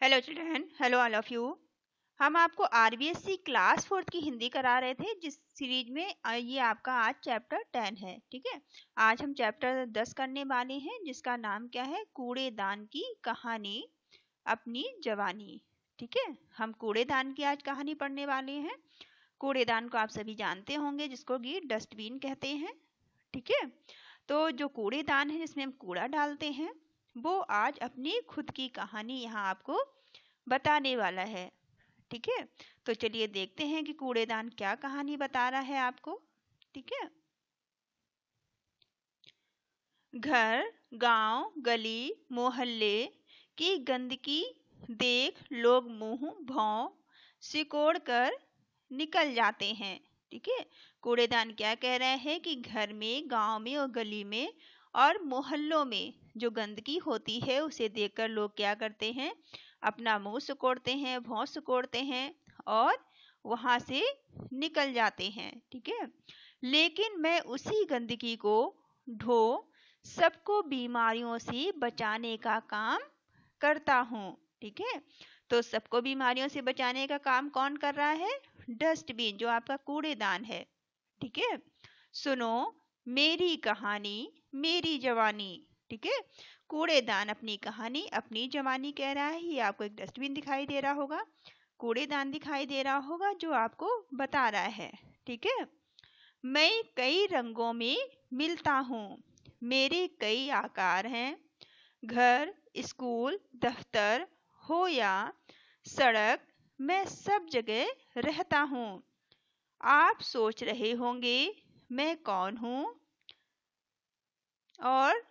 Hello children, hello all of you. हम आपको RBSC class fourth की हिंदी करा रहे थे, जिस सीरीज में ये आपका आज चैप्टर 10 है। ठीक है, आज हम चैप्टर 10 करने वाले हैं, जिसका नाम क्या है? कूड़ेदान की कहानी, अपनी जवानी। ठीक है, हम कूड़ेदान की आज कहानी पढ़ने वाले हैं। कूड़ेदान को आप सभी जानते होंगे, जिसको कि डस्टबिन कहते हैं। ठीक है, तो जो कूड़ेदान है जिसमें हम कूड़ा डालते हैं, वो आज अपनी खुद की कहानी यहाँ आपको बताने वाला है। ठीक है, तो चलिए देखते हैं कि कूड़ेदान क्या कहानी बता रहा है आपको। ठीक है, घर, गांव, गली, मोहल्ले की गंदगी देख लोग मुंह भौं सिकोड़ कर निकल जाते हैं। ठीक है, कूड़ेदान क्या कह रहे हैं कि घर में, गांव में और गली में और मोहल्लों में जो गंदगी होती है उसे देखकर लोग क्या करते हैं? अपना मुंह सिकोड़ते हैं, भौं सिकोड़ते हैं और वहां से निकल जाते हैं। ठीक है, लेकिन मैं उसी गंदगी को ढो सबको बीमारियों से बचाने का काम करता हूँ। ठीक है, तो सबको बीमारियों से बचाने का काम कौन कर रहा है? डस्टबिन, जो आपका कूड़ेदान है। ठीक है, सुनो मेरी कहानी, मेरी जवानी। ठीक है, कूड़ेदान अपनी कहानी, अपनी जवानी कह रहा है। ये आपको एक डस्टबिन दिखाई दे रहा होगा, कूड़ेदान दिखाई दे रहा होगा, जो आपको बता रहा है। ठीक है, मैं कई रंगों में मिलता हूँ, मेरे कई आकार हैं। घर, स्कूल, दफ्तर हो या सड़क, मैं सब जगह रहता हूँ। आप सोच रहे होंगे मैं कौन हूँ और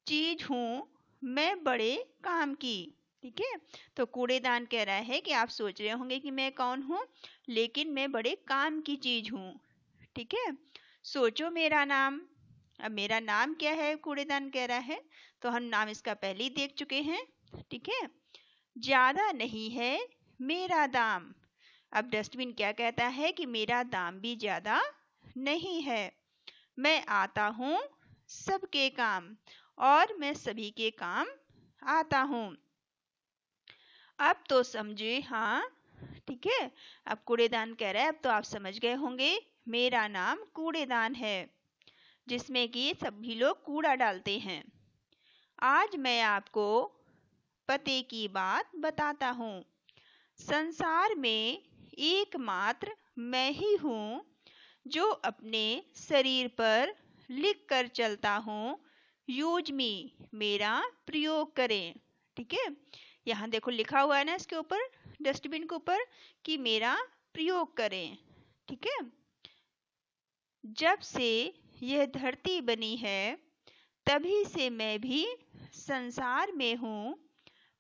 चीज हूँ मैं बड़े काम की। ठीक है, तो कूड़ेदान कह रहा है कि आप सोच रहे होंगे कि मैं कौन हूँ, लेकिन मैं बड़े काम की चीज हूँ। ठीक है, सोचो मेरा नाम। अब मेरा नाम क्या है? कूड़ेदान कह रहा है, तो हम नाम इसका पहले ही देख चुके हैं। ठीक है, ज्यादा नहीं है मेरा दाम। अब डस्टबिन क्या कहता है कि मेरा दाम भी ज्यादा नहीं है। मैं आता हूँ सबके काम और मैं सभी के काम आता हूँ। अब तो समझे? हाँ, ठीक है। अब कूड़ेदान कह रहा है, अब तो आप समझ गए होंगे, मेरा नाम कूड़ेदान है, जिसमें कि सभी लोग कूड़ा डालते हैं। आज मैं आपको पते की बात बताता हूँ। संसार में एकमात्र मैं ही हूँ जो अपने शरीर पर लिख कर चलता हूँ, यूज मी, मेरा प्रयोग करें। ठीक है, यहाँ देखो लिखा हुआ है ना इसके ऊपर, डस्टबिन के ऊपर, कि मेरा प्रयोग करें। ठीक है, जब से यह धरती बनी है तभी से मैं भी संसार में हूँ।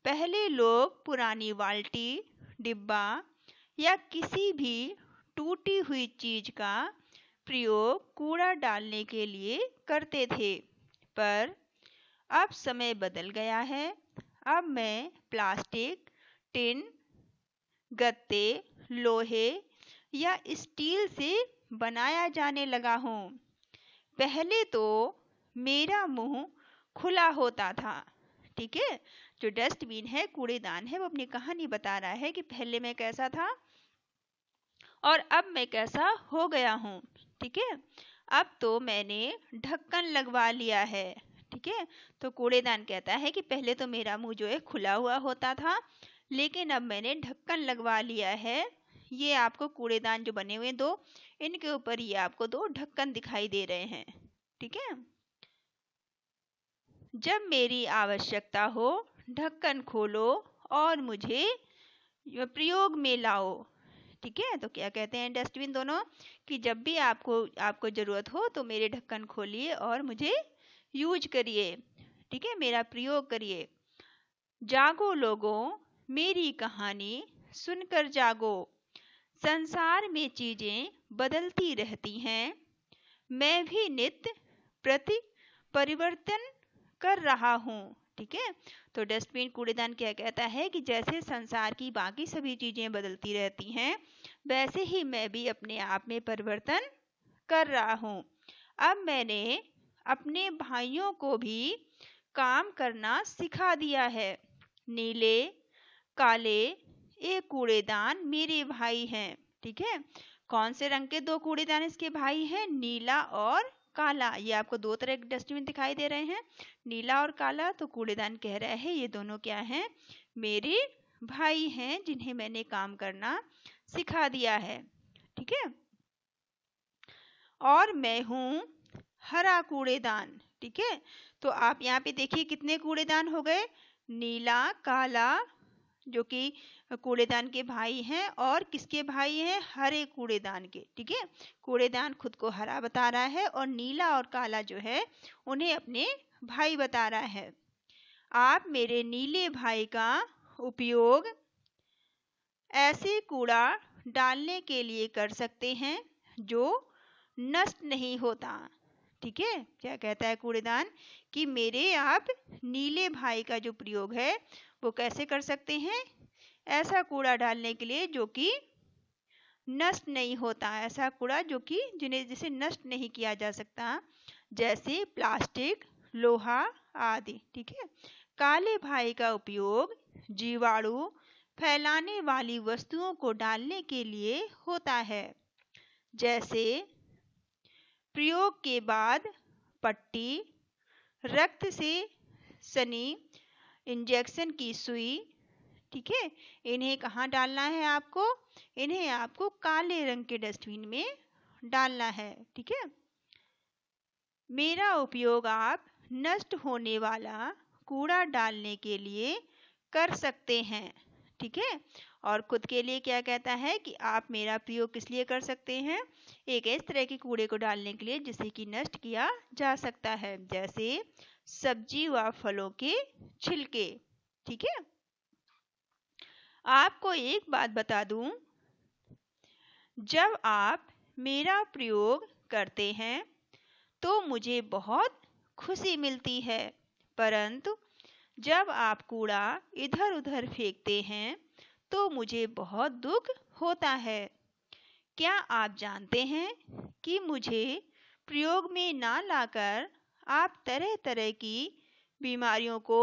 पहले लोग पुरानी बाल्टी, डिब्बा या किसी भी टूटी हुई चीज का प्रयोग कूड़ा डालने के लिए करते थे, पर अब समय बदल गया है। अब मैं प्लास्टिक, टिन, गत्ते, लोहे या स्टील से बनाया जाने लगा हूँ। पहले तो मेरा मुंह खुला होता था। ठीक है, जो डस्टबिन है, कूड़ेदान है, वो अपनी कहानी बता रहा है कि पहले मैं कैसा था और अब मैं कैसा हो गया हूँ। ठीक है, अब तो मैंने ढक्कन लगवा लिया है। ठीक है, तो कूड़ेदान कहता है कि पहले तो मेरा मुंह जो है खुला हुआ होता था, लेकिन अब मैंने ढक्कन लगवा लिया है। ये आपको कूड़ेदान जो बने हुए दो, इनके ऊपर ये आपको दो ढक्कन दिखाई दे रहे हैं। ठीक है, जब मेरी आवश्यकता हो ढक्कन खोलो और मुझे प्रयोग में लाओ। ठीक है, तो क्या कहते हैं डस्टबिन दोनों, कि जब भी आपको आपको जरूरत हो तो मेरे ढक्कन खोलिए और मुझे यूज करिए। ठीक है, मेरा प्रयोग करिए। जागो लोगों, मेरी कहानी सुनकर जागो। संसार में चीजें बदलती रहती हैं, मैं भी नित्य प्रति परिवर्तन कर रहा हूँ। ठीक है, तो डस्टबिन कूड़ेदान क्या कहता है कि जैसे संसार की बाकी सभी चीजें बदलती रहती हैं, वैसे ही मैं भी अपने आप में परिवर्तन कर रहा हूँ। अब मैंने अपने भाइयों को भी काम करना सिखा दिया है। नीले, काले एक कूड़ेदान मेरे भाई हैं। ठीक है, कौन से रंग के दो कूड़ेदान इसके भाई हैं? नीला और काला। ये आपको दो तरह के डस्टबिन दिखाई दे रहे हैं, नीला और काला। तो कूड़ेदान कह रहा है ये दोनों क्या हैं? मेरे भाई हैं, जिन्हें मैंने काम करना सिखा दिया है। ठीक है, और मैं हूँ हरा कूड़ेदान। ठीक है, तो आप यहाँ पे देखिए कितने कूड़ेदान हो गए? नीला, काला, जो कि कूड़ेदान के भाई हैं, और किसके भाई हैं? हरे कूड़ेदान के। ठीक है, कूड़ेदान खुद को हरा बता रहा है और नीला और काला जो है उन्हें अपने भाई बता रहा है। आप मेरे नीले भाई का उपयोग ऐसे कूड़ा डालने के लिए कर सकते हैं जो नष्ट नहीं होता। ठीक है, क्या कहता है कूड़ेदान कि मेरे आप नीले भाई का जो प्रयोग है वो कैसे कर सकते हैं? ऐसा कूड़ा डालने के लिए जो कि नष्ट नहीं होता, ऐसा कूड़ा जो कि जिसे नष्ट नहीं किया जा सकता, जैसे प्लास्टिक, लोहा आदि। ठीक है, काले भाई का उपयोग जीवाणु फैलाने वाली वस्तुओं को डालने के लिए होता है, जैसे प्रयोग के बाद पट्टी, रक्त से सनी इंजेक्शन की सुई। ठीक है, इन्हें कहाँ डालना है आपको? इन्हें आपको काले रंग के डस्टबिन में डालना है। ठीक है, मेरा उपयोग आप नष्ट होने वाला कूड़ा डालने के लिए कर सकते हैं। ठीक है, और खुद के लिए क्या कहता है कि आप मेरा प्रयोग किस लिए कर सकते हैं? एक इस तरह के कूड़े को डालने के लिए जिसे कि नष्ट किया जा सकता है, जैसे सब्जी व फलों के छिलके। ठीक है, आपको एक बात बता दूं, जब आप मेरा प्रयोग करते हैं तो मुझे बहुत खुशी मिलती है, परंतु जब आप कूड़ा इधर उधर फेंकते हैं तो मुझे बहुत दुख होता है। क्या आप जानते हैं कि मुझे प्रयोग में ना लाकर आप तरह तरह की बीमारियों को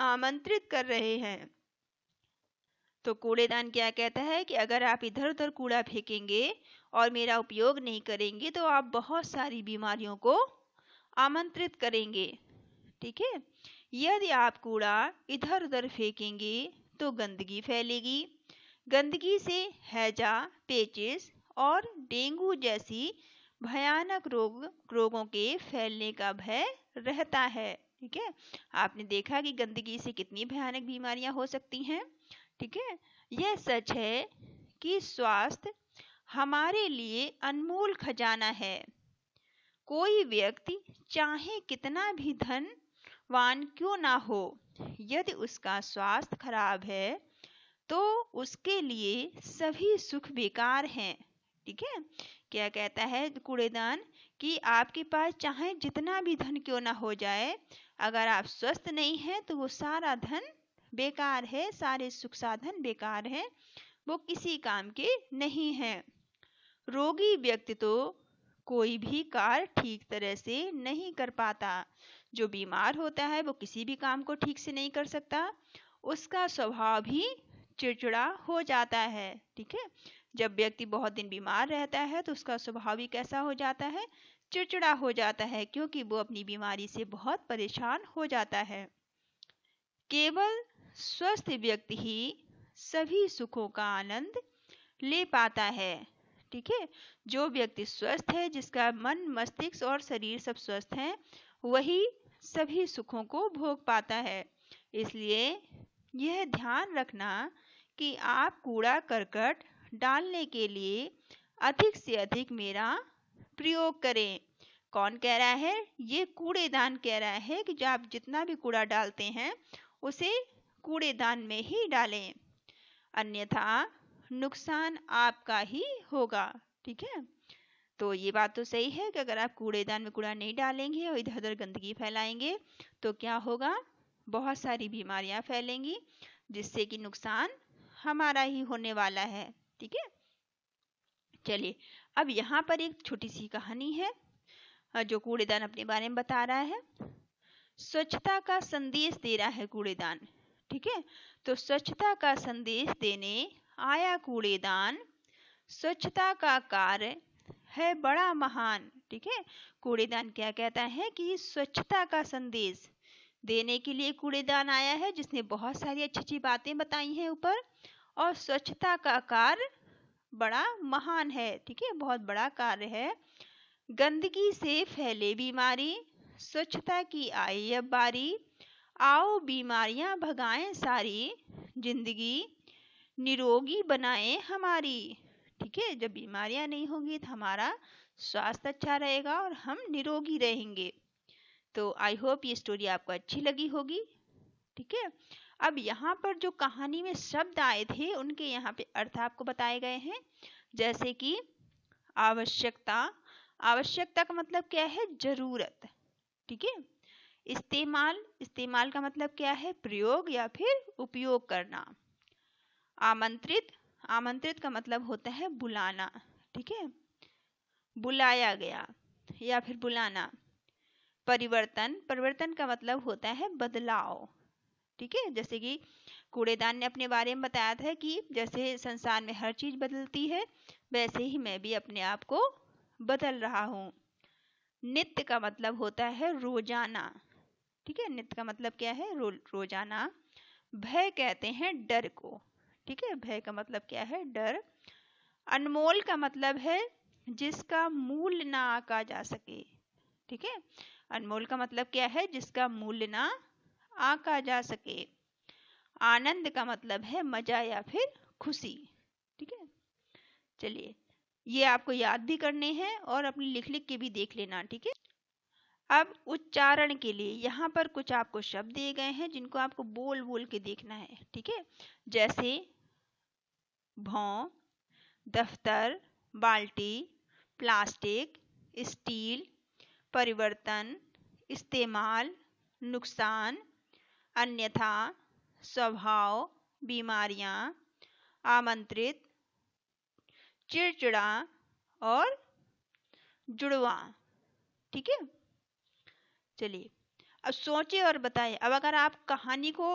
आमंत्रित कर रहे हैं? तो कूड़ेदान क्या कहता है कि अगर आप इधर उधर कूड़ा फेंकेंगे और मेरा उपयोग नहीं करेंगे तो आप बहुत सारी बीमारियों को आमंत्रित करेंगे। ठीक है, यदि आप कूड़ा इधर उधर फेंकेंगे तो गंदगी फैलेगी, गंदगी से हैजा, पेचिश और डेंगू जैसी भयानक रोगों के फैलने का भय रहता है। ठीक है, आपने देखा कि गंदगी से कितनी भयानक बीमारियां हो सकती हैं। ठीक है, यह सच है कि स्वास्थ्य हमारे लिए अनमोल खजाना है। कोई व्यक्ति चाहे कितना भी धनवान क्यों ना हो, यदि उसका स्वास्थ्य खराब है तो उसके लिए सभी सुख बेकार हैं। ठीक है, क्या कहता है कूड़ेदान कि आपके पास चाहे जितना भी धन क्यों ना हो जाए, अगर आप स्वस्थ नहीं हैं तो वो सारा धन बेकार है, सारे सुख साधन बेकार हैं, वो किसी काम के नहीं हैं। रोगी व्यक्ति तो कोई भी कार्य ठीक तरह से नहीं कर पाता। जो बीमार होता है वो किसी भी काम को ठीक से नहीं कर सकता, उसका स्वभाव भी चिड़चिड़ा हो जाता है। ठीक है, जब व्यक्ति बहुत दिन बीमार रहता है तो उसका स्वभाव भी कैसा हो जाता है? चिड़चिड़ा हो जाता है, क्योंकि वो अपनी बीमारी से बहुत परेशान हो जाता है। केवल स्वस्थ व्यक्ति ही सभी सुखों का आनंद ले पाता है। ठीक है, जो व्यक्ति स्वस्थ है, जिसका मन, मस्तिष्क और शरीर सब स्वस्थ हैं, वही सभी सुखों को भोग पाता है। इसलिए यह ध्यान रखना कि आप कूड़ा करकट डालने के लिए अधिक से अधिक मेरा प्रयोग करें। कौन कह रहा है? ये कूड़ेदान कह रहा है कि जब आप जितना भी कूड़ा डालते हैं उसे कूड़ेदान में ही डालें, अन्यथा नुकसान आपका ही होगा। ठीक है, तो ये बात तो सही है कि अगर आप कूड़ेदान में कूड़ा नहीं डालेंगे और इधर उधर गंदगी फैलाएंगे तो क्या होगा? बहुत सारी बीमारियां फैलेंगी, जिससे कि नुकसान हमारा ही होने वाला है। ठीक है, चलिए अब यहाँ पर एक छोटी सी कहानी है जो कूड़ेदान अपने बारे में बता रहा है। स्वच्छता का संदेश दे रहा है कूड़ेदान। ठीक है। तो स्वच्छता का संदेश देने आया कूड़ेदान, स्वच्छता का कार्य है बड़ा महान। ठीक है, कूड़ेदान क्या कहता है कि स्वच्छता का संदेश देने के लिए कूड़ेदान आया है, जिसने बहुत सारी अच्छी अच्छी बातें बताई हैं ऊपर, और स्वच्छता का कार्य बड़ा महान है। ठीक है, बहुत बड़ा कार्य है। गंदगी से फैले बीमारी, स्वच्छता की आई अब बारी, आओ बीमारियां भगाएं सारी, जिंदगी निरोगी बनाए हमारी। ठीक है, जब बीमारियां नहीं होंगी तो हमारा स्वास्थ्य अच्छा रहेगा और हम निरोगी रहेंगे। तो आई होप ये स्टोरी आपको अच्छी लगी होगी। ठीक है, अब यहाँ पर जो कहानी में शब्द आए थे उनके यहाँ पे अर्थ आपको बताए गए हैं। जैसे कि आवश्यकता, आवश्यकता का मतलब क्या है? जरूरत। ठीक है। इस्तेमाल, इस्तेमाल का मतलब क्या है? प्रयोग या फिर उपयोग करना। आमंत्रित, आमंत्रित का मतलब होता है बुलाना। ठीक है, बुलाया गया या फिर बुलाना। परिवर्तन, परिवर्तन का मतलब होता है बदलाव। ठीक है, जैसे कि कूड़ेदान ने अपने बारे में बताया था कि जैसे संसार में हर चीज बदलती है, वैसे ही मैं भी अपने आप को बदल रहा हूँ। नित्य का मतलब होता है रोजाना। ठीक है, नित्य का मतलब क्या है? रोजाना। भय कहते हैं डर को। ठीक है, भय का मतलब क्या है? डर। अनमोल का मतलब है जिसका मूल्य ना आंका जा सके। ठीक है, अनमोल का मतलब क्या है? जिसका मूल्य ना आंका जा सके। आनंद का मतलब है मजा या फिर खुशी। ठीक है, चलिए ये आपको याद भी करने हैं और अपनी लिख लिख के भी देख लेना। ठीक है, अब उच्चारण के लिए यहाँ पर कुछ आपको शब्द दिए गए हैं जिनको आपको बोल बोल के देखना है। ठीक है, जैसे भौं, दफ्तर, बाल्टी, प्लास्टिक, स्टील, परिवर्तन, इस्तेमाल, नुकसान, अन्यथा, स्वभाव, बीमारियां, आमंत्रित, चिड़चिड़ा और जुड़वा। ठीक है, चलिए अब सोचिए और बताएं। अब अगर आप कहानी को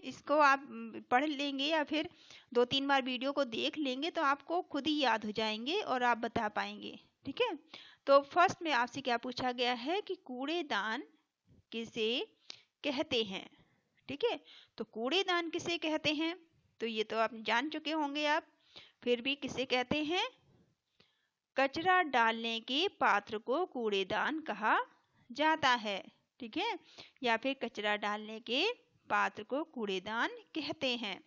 इसको आप पढ़ लेंगे या फिर 2-3 बार वीडियो को देख लेंगे तो आपको खुद ही याद हो जाएंगे और आप बता पाएंगे। ठीक है, तो फर्स्ट में आपसे क्या पूछा गया है कि कूड़ेदान किसे कहते हैं। ठीक है, तो कूड़ेदान किसे कहते हैं? तो ये तो आप जान चुके होंगे आप, फिर भी किसे कहते हैं? कचरा डालने के पात्र को कूड़ेदान कहा जाता है। ठीक है, या फिर कचरा डालने के पात्र को कूड़ेदान कहते हैं।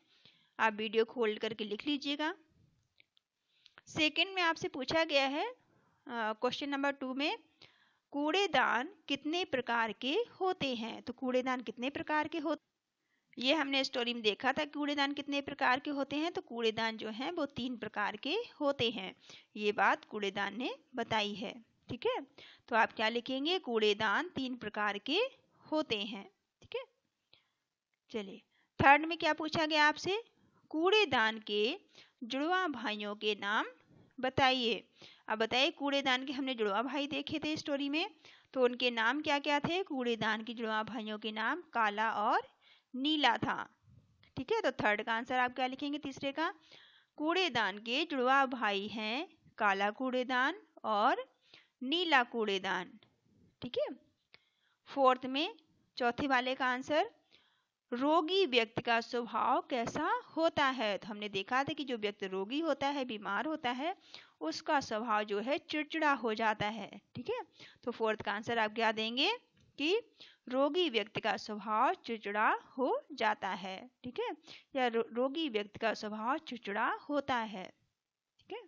आप वीडियो खोल करके लिख लीजिएगा। सेकंड में आपसे पूछा गया है क्वेश्चन नंबर 2 में, कूड़ेदान कितने प्रकार के होते हैं। तो कूड़ेदान कितने प्रकार के होते, ये हमने स्टोरी में देखा था। कूड़ेदान कितने प्रकार के होते हैं? तो कूड़ेदान जो हैं वो 3 प्रकार के होते हैं। ये बात कूड़ेदान ने बताई है। ठीक है, तो आप क्या लिखेंगे? कूड़ेदान 3 प्रकार के होते हैं। ठीक है, चलिए थर्ड में क्या पूछा गया आपसे? कूड़ेदान के जुड़वा भाइयों के नाम बताइए। अब बताइए, कूड़ेदान के हमने जुड़वा भाई देखे थे स्टोरी में, तो उनके नाम क्या क्या थे? कूड़ेदान के जुड़वा भाइयों के नाम काला और नीला था। ठीक है, तो थर्ड का आंसर आप क्या लिखेंगे? तीसरे का, कूड़ेदान के जुड़वा भाई हैं काला कूड़ेदान और नीला कूड़ेदान। ठीक है, फोर्थ में चौथे वाले का आंसर, रोगी व्यक्ति का स्वभाव कैसा होता है। तो हमने देखा था कि जो व्यक्ति रोगी होता है, बीमार होता है, उसका स्वभाव जो है चिड़चिड़ा हो जाता है। ठीक है, तो फोर्थ का आंसर आप क्या देंगे कि रोगी व्यक्ति का स्वभाव चिड़चिड़ा हो जाता है। ठीक है, या रोगी व्यक्ति का स्वभाव चिड़चिड़ा होता है। ठीक है,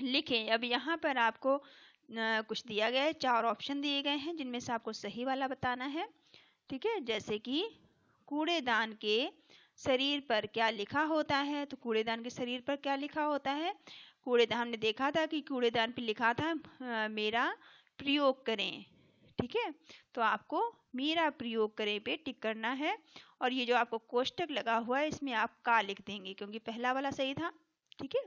लिखें। अब यहाँ पर आपको कुछ दिया गया है, 4 ऑप्शन दिए गए हैं जिनमें से आपको सही वाला बताना है। ठीक है, जैसे कि कूड़ेदान के शरीर पर क्या लिखा होता है। तो कूड़ेदान के शरीर पर क्या लिखा होता है? कूड़ेदान, हमने देखा था कि कूड़ेदान पे लिखा था मेरा प्रयोग करें। ठीक है, तो आपको मेरा प्रयोग करें पे टिक करना है, और ये जो आपको कोष्टक लगा हुआ है इसमें आप का लिख देंगे क्योंकि पहला वाला सही था। ठीक है,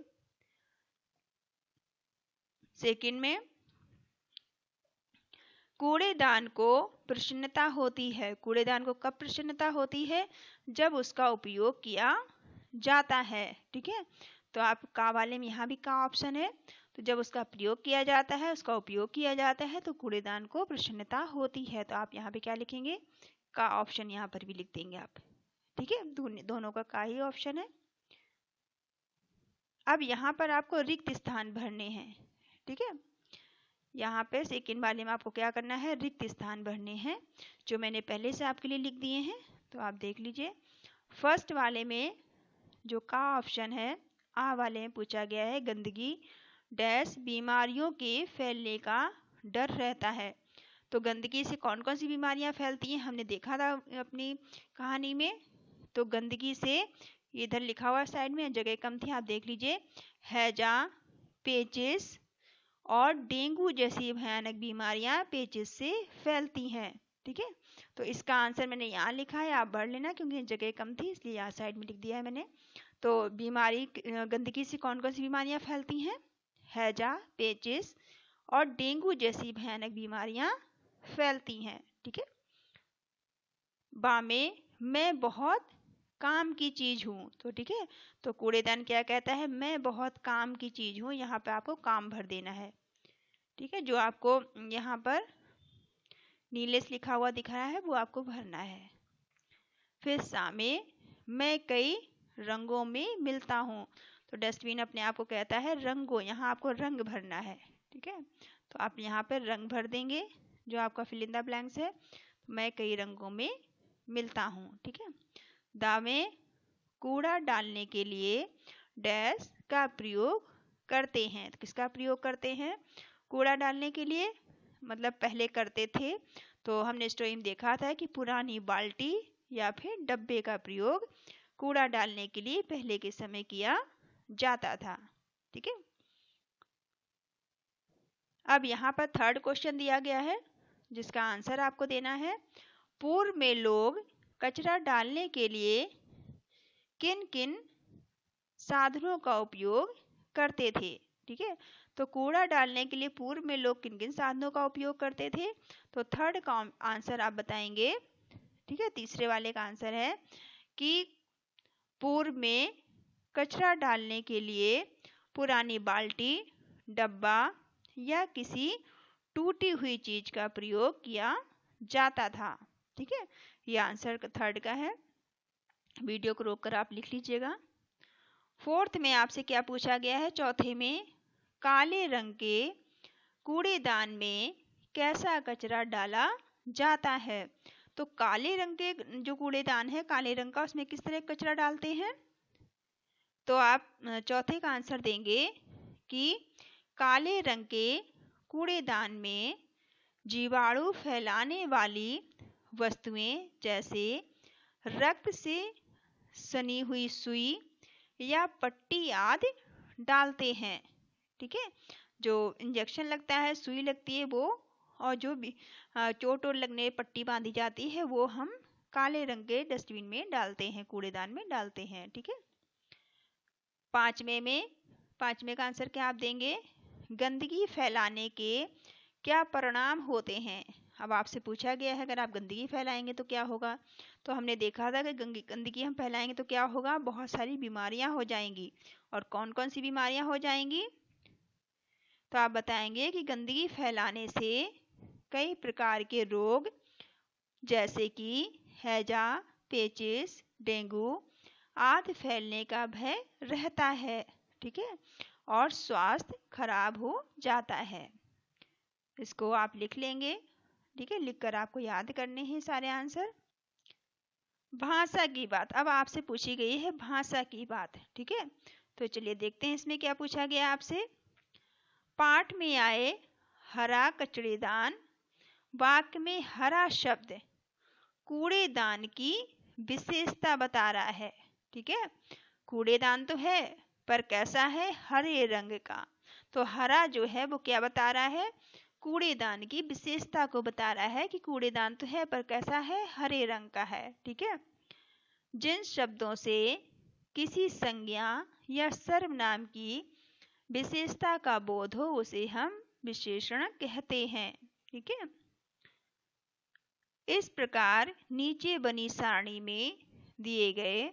सेकंड में कूड़ेदान को प्रसन्नता होती है। कूड़ेदान को कब प्रसन्नता होती है? जब उसका उपयोग किया जाता है। ठीक है, तो आप का वाले में यहाँ भी का ऑप्शन है। तो जब उसका प्रयोग किया जाता है, उसका उपयोग किया जाता है, तो कूड़ेदान को प्रसन्नता होती है। तो आप यहाँ पे क्या लिखेंगे? का ऑप्शन यहाँ पर भी लिख देंगे आप। ठीक है, दोनों का ही ऑप्शन है। अब यहाँ पर आपको रिक्त स्थान भरने हैं। ठीक है, यहाँ पे सेकेंड वाले में आपको क्या करना है? रिक्त स्थान भरने हैं, जो मैंने पहले से आपके लिए लिख दिए हैं। तो आप देख लीजिए, फर्स्ट वाले में जो का ऑप्शन है, आ वाले में पूछा गया है गंदगी डैश बीमारियों के फैलने का डर रहता है। तो गंदगी से कौन कौन सी बीमारियां फैलती हैं हमने देखा था अपनी कहानी में। तो गंदगी से, इधर लिखा हुआ साइड में, जगह कम थी, आप देख लीजिए, हैजा, पेचिस और डेंगू जैसी भयानक बीमारियां पेचिस से फैलती हैं। ठीक है, तो इसका आंसर मैंने यहाँ लिखा है, आप पढ़ लेना, क्योंकि जगह कम थी इसलिए यहाँ साइड में लिख दिया है मैंने। तो बीमारी, गंदगी से कौन कौन सी बीमारियां फैलती हैं? हैजा, पेचिस और डेंगू जैसी भयानक बीमारियां फैलती हैं। ठीक है, बामे, मैं बहुत काम की चीज हूँ। तो ठीक है, तो कूड़ेदान क्या कहता है? मैं बहुत काम की चीज हूँ। यहाँ पे आपको काम भर देना है। ठीक है, जो आपको यहाँ पर नीले से लिखा हुआ दिख रहा है वो आपको भरना है। फिर सामे, मैं कई रंगों में मिलता हूँ। तो डस्टबिन अपने आप को कहता है रंगों, यहाँ आपको रंग भरना है। ठीक है, तो आप यहाँ पर रंग भर देंगे, जो आपका फिल इन द ब्लैंक्स है। मैं कई रंगों में मिलता हूँ। ठीक है, दावे, कूड़ा डालने के लिए डैश का प्रयोग करते हैं। तो किसका प्रयोग करते हैं? कूड़ा डालने के लिए, मतलब पहले करते थे। तो हमने स्टोरी में देखा था कि पुरानी बाल्टी या फिर डब्बे का प्रयोग कूड़ा डालने के लिए पहले के समय किया जाता था। ठीक है, अब यहाँ पर थर्ड क्वेश्चन दिया गया है, जिसका आंसर आपको देना है। पूर्व में लोग कचरा डालने के लिए किन किन साधनों का उपयोग करते थे? ठीक है, तो कूड़ा डालने के लिए पूर्व में लोग किन किन साधनों का उपयोग करते थे? तो थर्ड का आंसर आप बताएंगे। ठीक है, तीसरे वाले का आंसर है कि पूर्व में कचरा डालने के लिए पुरानी बाल्टी, डब्बा या किसी टूटी हुई चीज का प्रयोग किया जाता था। ठीक है, यह आंसर थर्ड का है। वीडियो को रोककर आप लिख लीजिएगा। फोर्थ में आपसे क्या पूछा गया है? चौथे में, काले रंग के कूड़ेदान में कैसा कचरा डाला जाता है? तो काले रंग के जो कूड़ेदान है काले रंग का, उसमें किस तरह कचरा डालते हैं? तो आप चौथे का आंसर देंगे कि काले रंग के कूड़ेदान में जीवाणु फैलाने वाली वस्तुएं जैसे रक्त से सनी हुई सुई या पट्टी आदि डालते हैं। ठीक है, जो इंजेक्शन लगता है, सुई लगती है वो, और जो भी चोट वोट लगने पट्टी बांधी जाती है वो हम काले रंग के डस्टबिन में डालते हैं, कूड़ेदान में डालते हैं। ठीक है, पांचवे का आंसर क्या आप देंगे? गंदगी फैलाने के क्या परिणाम होते हैं? अब आपसे पूछा गया है अगर आप गंदगी फैलाएंगे तो क्या होगा। तो हमने देखा था कि गंदगी हम फैलाएंगे तो क्या होगा? बहुत सारी बीमारियां हो जाएंगी। और कौन कौन सी बीमारियां हो जाएंगी? तो आप बताएंगे कि गंदगी फैलाने से कई प्रकार के रोग जैसे कि हैजा, पेचिस, डेंगू आदि फैलने का भय रहता है। ठीक है, और स्वास्थ्य खराब हो जाता है। इसको आप लिख लेंगे। ठीक है, लिखकर आपको याद करने हैं सारे आंसर। भाषा की बात, अब आपसे पूछी गई है भाषा की बात। ठीक है, तो चलिए देखते हैं इसमें क्या पूछा गया आपसे। पाठ में आए हरा कचड़ेदान, वाक्य में हरा शब्द कूड़ेदान की विशेषता बता रहा है। ठीक है, कूड़ेदान तो है पर कैसा है? हरे रंग का। तो हरा जो है वो क्या बता रहा है? कूड़ेदान की विशेषता को बता रहा है कि कूड़ेदान तो है पर कैसा है? हरे रंग का है। ठीक है, जिन शब्दों से किसी संज्ञा या सर्वनाम की विशेषता का बोध हो उसे हम विशेषण कहते हैं। ठीक है, इस प्रकार नीचे बनी सारणी में दिए गए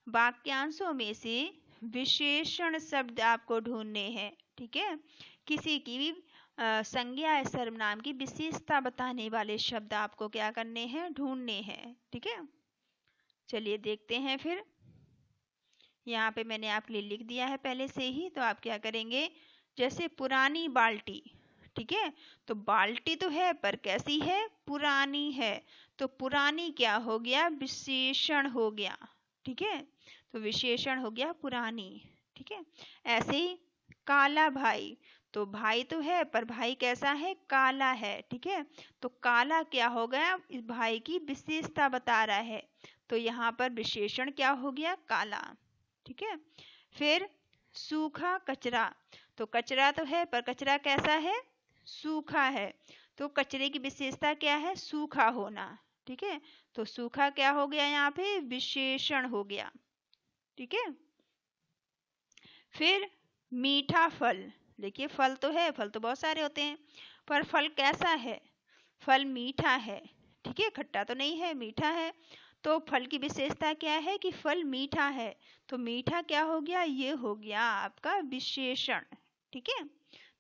वाक्यांशों में से विशेषण शब्द आपको ढूंढने हैं। ठीक है, किसी की भी संज्ञा या सर्वनाम की विशेषता बताने वाले शब्द आपको क्या करने हैं, ढूंढने हैं। ठीक है, चलिए देखते हैं। फिर यहाँ पे मैंने आपके लिए लिख दिया है पहले से ही, तो आप क्या करेंगे, जैसे पुरानी बाल्टी। ठीक है, तो बाल्टी तो है पर कैसी है, पुरानी है। तो पुरानी क्या हो गया, विशेषण हो गया। ठीक है, तो विशेषण हो गया पुरानी। ठीक है, ऐसे ही काला भाई, तो भाई तो है पर भाई कैसा है, काला है। ठीक है, तो काला क्या हो गया, इस भाई की विशेषता बता रहा है, तो यहाँ पर विशेषण क्या हो गया, काला। ठीक है, फिर सूखा कचरा, तो कचरा तो है पर कचरा कैसा है, सूखा है। तो कचरे की विशेषता क्या है, सूखा होना। ठीक है, तो सूखा क्या हो गया, यहाँ पे विशेषण हो गया। ठीक है, फिर मीठा फल, देखिए फल तो है, फल तो बहुत सारे होते हैं, पर फल कैसा है, फल मीठा है। ठीक है, खट्टा तो नहीं है, मीठा है। तो फल की विशेषता क्या है कि फल मीठा है, तो मीठा क्या हो गया, ये हो गया आपका विशेषण। ठीक है,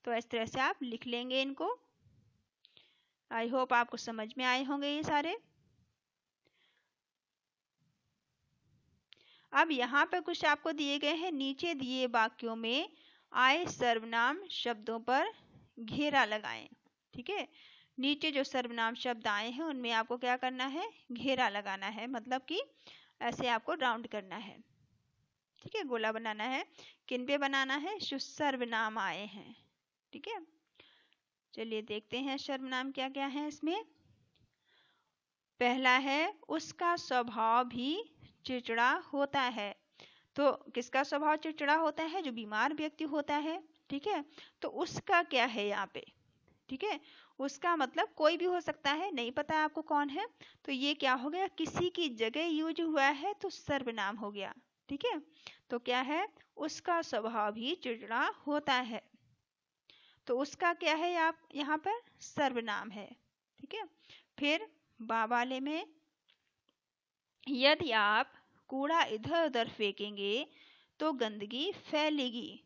तो इस तरह से आप लिख लेंगे इनको। आई होप आपको समझ में आए होंगे ये सारे। अब यहाँ पर कुछ आपको दिए गए हैं, नीचे दिए वाक्यों में आए सर्वनाम शब्दों पर घेरा लगाएं। ठीक है, नीचे जो सर्वनाम शब्द आए हैं उनमें आपको क्या करना है, घेरा लगाना है, मतलब कि ऐसे आपको राउंड करना है। ठीक है, गोला बनाना है। किन पे बनाना है, जो सर्वनाम आए हैं। ठीक है, चलिए देखते हैं सर्वनाम क्या क्या है इसमें। पहला है, उसका स्वभाव भी चिड़चिड़ा होता है। तो किसका स्वभाव चिड़चिड़ा होता है, जो बीमार व्यक्ति होता है। ठीक है, तो उसका क्या है यहाँ पे। ठीक है, उसका मतलब कोई भी हो सकता है, नहीं पता आपको कौन है, तो ये क्या हो गया, किसी की जगह यूज हुआ है तो सर्वनाम हो गया। ठीक है, तो क्या है, उसका स्वभाव भी चिड़चिड़ा होता है, तो उसका क्या है, आप यहाँ पर सर्वनाम है। ठीक है, फिर बा वाले में, यदि आप कूड़ा इधर उधर फेंकेंगे तो गंदगी फैलेगी।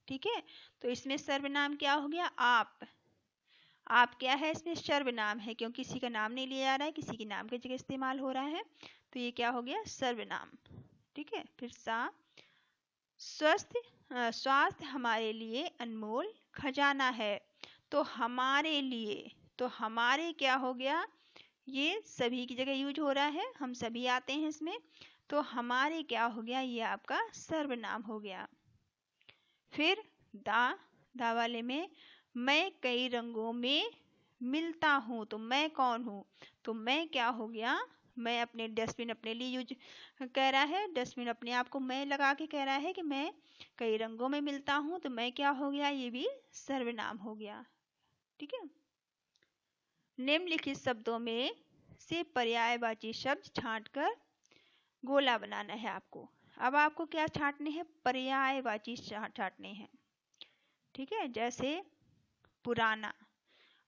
ठीक है, तो इसमें सर्वनाम क्या हो गया, आप क्या है, इसमें सर्वनाम है, क्योंकि किसी का नाम नहीं लिया जा रहा है, किसी के नाम की जगह इस्तेमाल हो रहा है, तो ये क्या हो गया, सर्वनाम। ठीक है, फिर स्वास्थ्य हमारे लिए अनमोल खजाना है। तो हमारे लिए, तो हमारे क्या हो गया, ये सभी की जगह यूज हो रहा है, हम सभी आते हैं इसमें, तो हमारे क्या हो गया, ये आपका सर्वनाम हो गया। फिर दा वाले में, मैं कई रंगों में मिलता हूँ, तो मैं कौन हूँ, तो मैं क्या हो गया, मैं अपने डस्टबिन अपने लिए यूज कह रहा है, डस्टबिन अपने आप को मैं लगा के कह रहा है कि मैं कई रंगों में मिलता हूँ, तो मैं क्या हो गया, ये भी सर्वनाम हो गया। ठीक है, निम्नलिखित शब्दों में से पर्यायवाची शब्द छांटकर गोला बनाना है आपको। अब आपको क्या छांटने हैं, पर्यायवाची छांटने हैं। ठीक है, जैसे पुराना,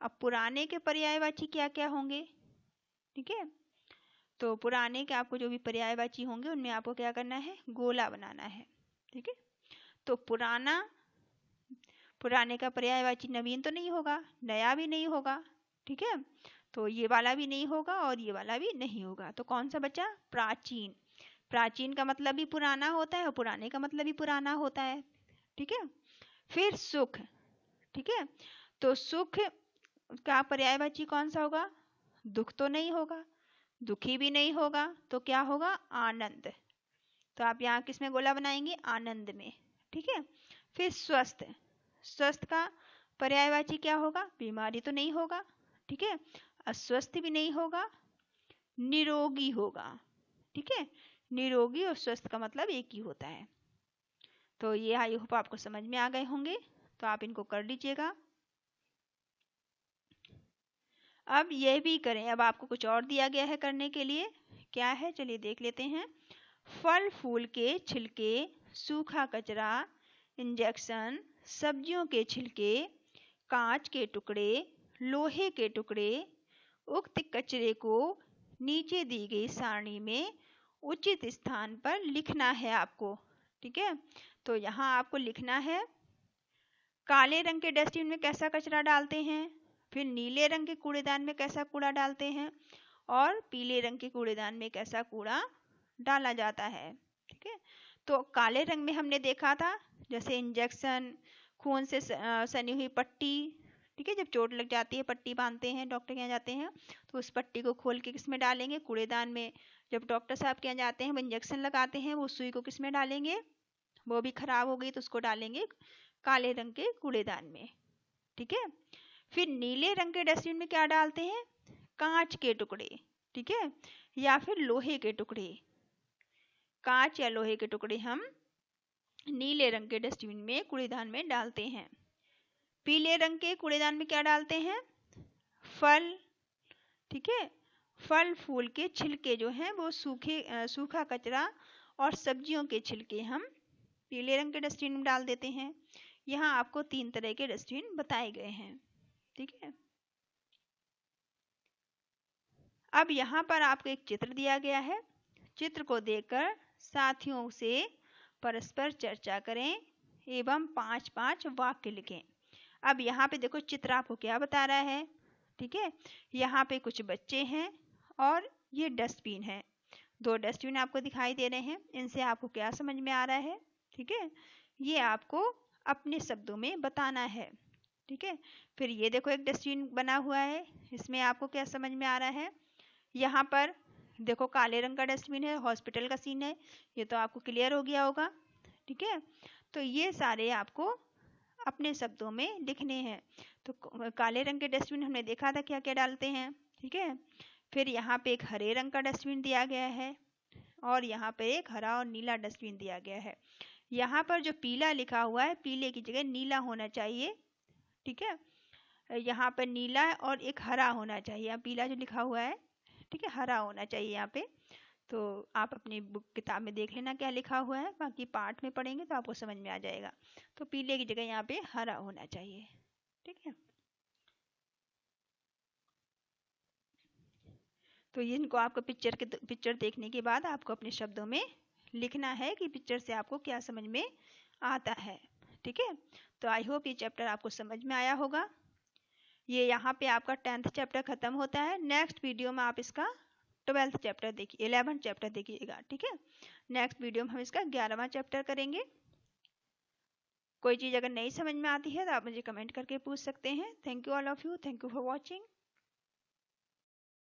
अब पुराने के पर्यायवाची क्या क्या होंगे। ठीक है, तो पुराने के आपको जो भी पर्यायवाची होंगे उनमें आपको क्या करना है, गोला बनाना है। ठीक है, तो पुराने का पर्यायवाची नवीन तो नहीं होगा, नया भी नहीं होगा। ठीक है, तो ये वाला भी नहीं होगा और ये वाला भी नहीं होगा, तो कौन सा बचा, प्राचीन। प्राचीन का मतलब भी पुराना होता है और पुराने का मतलब भी पुराना होता है। ठीक है, फिर सुख। ठीक है, तो सुख का पर्यायवाची कौन सा होगा, दुख तो नहीं होगा, दुखी भी नहीं होगा, तो क्या होगा, आनंद। तो आप यहाँ किस में गोला बनाएंगे, आनंद में। ठीक है, फिर स्वस्थ, स्वस्थ का पर्यायवाची क्या होगा, बीमारी तो नहीं होगा। ठीक है, अस्वस्थ भी नहीं होगा, निरोगी होगा। ठीक है, निरोगी और स्वस्थ का मतलब एक ही होता है। तो ये आई होप आपको समझ में आ गए होंगे, तो आप इनको कर लीजिएगा। अब यह भी करें, अब आपको कुछ और दिया गया है करने के लिए, क्या है चलिए देख लेते हैं। फल फूल के छिलके, सूखा कचरा, इंजेक्शन, सब्जियों के छिलके, कांच के टुकड़े, लोहे के टुकड़े, उक्त कचरे को नीचे दी गई सारणी में उचित स्थान पर लिखना है आपको। ठीक है, तो यहाँ आपको लिखना है काले रंग के डस्टबिन में कैसा कचरा डालते हैं, फिर नीले रंग के कूड़ेदान में कैसा कूड़ा डालते हैं, और पीले रंग के कूड़ेदान में कैसा कूड़ा डाला जाता है। ठीक है, तो काले रंग में हमने देखा था जैसे इंजेक्शन, खून से सनी हुई पट्टी। ठीक है, जब चोट लग जाती है पट्टी बांधते हैं, डॉक्टर के यहाँ जाते हैं तो उस पट्टी को खोल के किस में डालेंगे, कूड़ेदान में। जब डॉक्टर साहब के यहाँ जाते हैं वो इंजेक्शन लगाते हैं, वो सुई को किस में डालेंगे, वो भी खराब हो गई तो उसको डालेंगे काले रंग के कूड़ेदान में। ठीक है, फिर नीले रंग के डस्टबिन में क्या डालते हैं, कांच के टुकड़े। ठीक है, या फिर लोहे के टुकड़े, कांच या लोहे के टुकड़े हम नीले रंग के डस्टबिन में कूड़ेदान में डालते हैं। पीले रंग के कूड़ेदान में क्या डालते हैं, फल। ठीक है, फल फूल के छिलके जो हैं वो सूखा कचरा और सब्जियों के छिलके हम पीले रंग के डस्टबिन में डाल देते हैं। यहाँ आपको 3 तरह के डस्टबिन बताए गए हैं। ठीक है, अब यहाँ पर आपको एक चित्र दिया गया है। चित्र को देखकर साथियों से परस्पर चर्चा करें एवं 5-5 वाक्य लिखें। अब यहाँ पे देखो चित्र आपको क्या बता रहा है। ठीक है, यहाँ पे कुछ बच्चे हैं और ये डस्टबिन है। 2 डस्टबिन आपको दिखाई दे रहे हैं, इनसे आपको क्या समझ में आ रहा है। ठीक है, ये आपको अपने शब्दों में बताना है। ठीक है, फिर ये देखो एक डस्टबिन बना हुआ है, इसमें आपको क्या समझ में आ रहा है। यहाँ पर देखो काले रंग का डस्टबिन है, हॉस्पिटल का सीन है, ये तो आपको क्लियर हो गया होगा। ठीक है, तो ये सारे आपको अपने शब्दों में लिखने हैं। तो काले रंग के डस्टबिन हमने देखा था क्या क्या डालते हैं। ठीक है, फिर यहाँ पे एक हरे रंग का डस्टबिन दिया गया है और यहाँ पे एक हरा और नीला डस्टबिन दिया गया है। यहाँ पर जो पीला लिखा हुआ है, पीले की जगह नीला होना चाहिए। ठीक है, यहाँ पर नीला और एक हरा होना चाहिए, यहाँ पीला जो लिखा हुआ है ठीक है हरा होना चाहिए यहाँ पे। तो आप अपनी बुक किताब में देख लेना क्या लिखा हुआ है, बाकी पाठ में पढ़ेंगे तो आपको समझ में आ जाएगा। तो पीले की जगह यहाँ पे हरा होना चाहिए। ठीक है, तो इनको आपको पिक्चर देखने के बाद आपको अपने शब्दों में लिखना है कि पिक्चर से आपको क्या समझ में आता है। ठीक है, तो आई होप ये चैप्टर आपको समझ में आया होगा। ये यहाँ पे आपका 10th चैप्टर खत्म होता है। नेक्स्ट वीडियो में आप इसका 12th चैप्टर देखिए, 11th चैप्टर देखिएगा। ठीक है, नेक्स्ट वीडियो में हम इसका 11वां चैप्टर करेंगे। कोई चीज़ अगर नहीं समझ में आती है तो आप मुझे कमेंट करके पूछ सकते हैं। Thank you all of you, thank you for watching.